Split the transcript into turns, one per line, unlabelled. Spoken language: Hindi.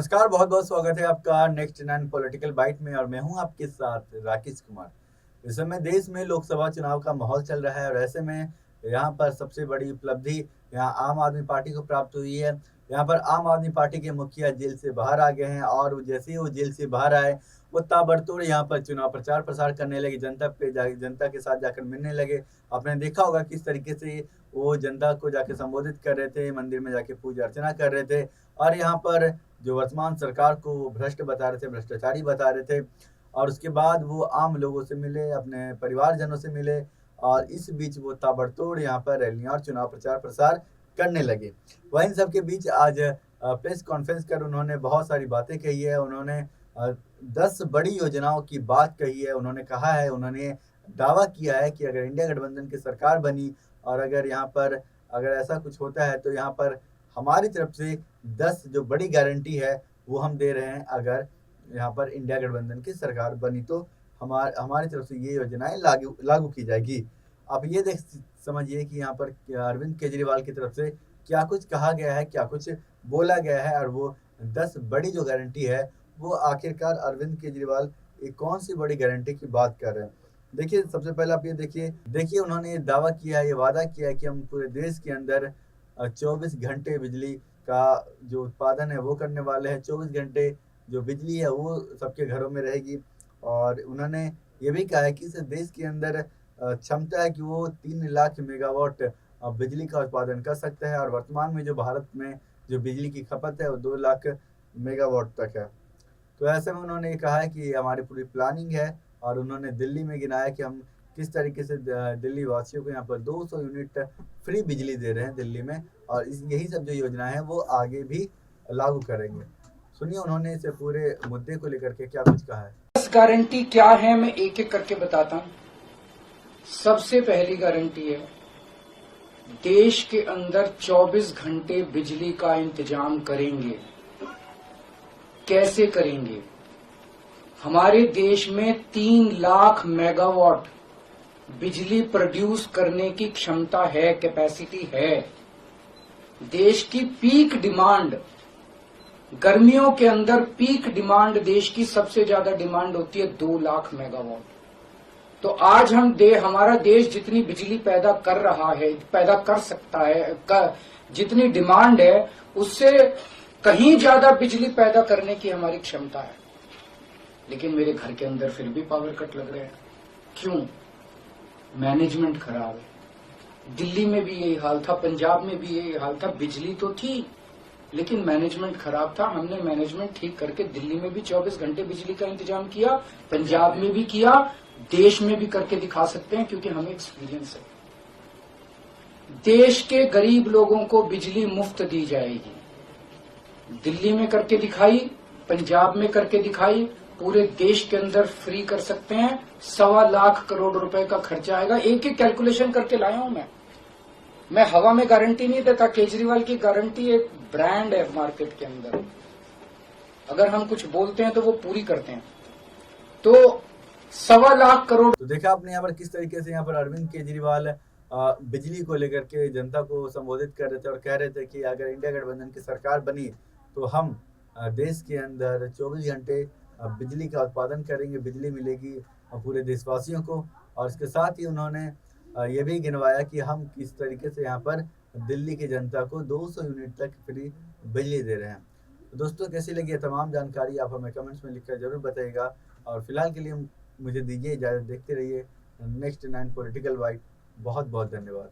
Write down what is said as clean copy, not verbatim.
नमस्कार, बहुत-बहुत स्वागत है आपका नेक्स्ट 9 पॉलिटिकल बाइट में और मैं हूं आपके साथ राकेश कुमार। इस समय देश में लोकसभा चुनाव का माहौल चल रहा है और ऐसे में यहाँ पर सबसे बड़ी उपलब्धि यहाँ आम आदमी पार्टी को प्राप्त हुई है। यहाँ पर आम आदमी पार्टी के मुखिया जेल से बाहर आ गए हैं और जैसे ही वो जेल से बाहर आए, वो ताबड़तोड़ यहाँ पर चुनाव प्रचार-प्रसार करने लगे, जनता के साथ जाकर मिलने लगे। आपने देखा होगा किस तरीके से वो जनता को जाके संबोधित कर रहे थे, मंदिर में जाके पूजा अर्चना कर रहे थे और यहाँ पर जो वर्तमान सरकार को वो भ्रष्ट बता रहे थे, भ्रष्टाचारी बता रहे थे और उसके बाद वो आम लोगों से मिले, अपने परिवारजनों से मिले और इस बीच वो ताबड़तोड़ यहाँ पर रैलियाँ और चुनाव प्रचार-प्रसार करने लगे। वहीं सब के बीच आज प्रेस कॉन्फ्रेंस कर उन्होंने बहुत सारी बातें कही है। उन्होंने 10 बड़ी योजनाओं की बात कही है। उन्होंने कहा है, उन्होंने दावा किया है कि अगर इंडिया गठबंधन की सरकार बनी और अगर ऐसा कुछ होता है तो यहाँ पर हमारी तरफ से 10 जो बड़ी गारंटी है वो हम दे रहे हैं। अगर यहाँ पर इंडिया गठबंधन की सरकार बनी तो हमारी तरफ से ये योजनाएं लागू की जाएगी। आप ये समझिए कि यहाँ पर अरविंद केजरीवाल की तरफ से क्या कुछ कहा गया है, क्या कुछ बोला गया है और वो 10 बड़ी जो गारंटी है वो आखिरकार अरविंद केजरीवाल एक कौन सी बड़ी गारंटी की बात कर रहे हैं। देखिए, सबसे पहले आप ये देखिए उन्होंने ये दावा किया है, ये वादा किया है कि हम पूरे देश के अंदर 24 घंटे बिजली का जो उत्पादन है वो करने वाले हैं। 24 घंटे जो बिजली है वो सबके घरों में रहेगी और उन्होंने ये भी कहा है कि इस देश के अंदर क्षमता है कि वो 3 लाख मेगावाट बिजली का उत्पादन कर सकता है और वर्तमान में जो भारत में जो बिजली की खपत है वो 2 लाख मेगावाट तक है। तो ऐसे में उन्होंने ये कहा है कि हमारी पूरी प्लानिंग है और उन्होंने दिल्ली में गिनाया कि हम किस तरीके से दिल्ली वासियों को यहाँ पर 200 यूनिट फ्री बिजली दे रहे हैं दिल्ली में और यही सब जो योजनाएं हैं वो आगे भी लागू करेंगे। सुनिए उन्होंने इस पूरे मुद्दे को लेकर के क्या कुछ कहा है।
10 गारंटी क्या है मैं एक एक करके बताता हूं। सबसे पहली गारंटी है, देश के अंदर 24 घंटे बिजली का इंतजाम करेंगे। कैसे करेंगे? हमारे देश में 3 लाख मेगावाट बिजली प्रोड्यूस करने की क्षमता है, कैपेसिटी है। देश की पीक डिमांड, गर्मियों के अंदर पीक डिमांड देश की सबसे ज्यादा डिमांड होती है 2 लाख मेगावाट। तो आज हमारा देश जितनी बिजली पैदा कर रहा है, पैदा कर सकता है, जितनी डिमांड है उससे कहीं ज्यादा बिजली पैदा करने की हमारी क्षमता है। लेकिन मेरे घर के अंदर फिर भी पावर कट लग रहे हैं। क्यों? मैनेजमेंट खराब है। दिल्ली में भी यही हाल था, पंजाब में भी यही हाल था। बिजली तो थी लेकिन मैनेजमेंट खराब था। हमने मैनेजमेंट ठीक करके दिल्ली में भी 24 घंटे बिजली का इंतजाम किया, पंजाब में भी किया, देश में भी करके दिखा सकते हैं क्योंकि हमें एक्सपीरियंस है। देश के गरीब लोगों को बिजली मुफ्त दी जाएगी। दिल्ली में करके दिखाई, पंजाब में करके दिखाई, पूरे देश के अंदर फ्री कर सकते हैं। 1.25 लाख करोड़ रुपए का खर्चा आएगा। एक एक कैलकुलेशन करके लाया हूं मैं हवा में गारंटी नहीं देता। केजरीवाल की गारंटी एक ब्रांड है मार्केट के अंदर। अगर हम कुछ बोलते हैं तो वो पूरी करते हैं। तो 1.25 लाख करोड़।
तो देखा आपने यहाँ पर किस तरीके से यहाँ पर अरविंद केजरीवाल बिजली को लेकर के जनता को संबोधित कर रहे थे और कह रहे थे कि अगर इंडिया गठबंधन की सरकार बनी तो हम देश के अंदर 24 घंटे बिजली का उत्पादन करेंगे, बिजली मिलेगी पूरे देशवासियों को। और इसके साथ ही उन्होंने ये भी गिनवाया कि हम किस तरीके से यहाँ पर दिल्ली की जनता को 200 यूनिट तक फ्री बिजली दे रहे हैं। तो दोस्तों, कैसी लगी ये तमाम जानकारी आप हमें कमेंट्स में लिखकर जरूर बताइएगा और फिलहाल के लिए मुझे दीजिए इजाज़त। देखते रहिए नेक्स्ट 9 पॉलिटिकल बाइट। बहुत बहुत धन्यवाद।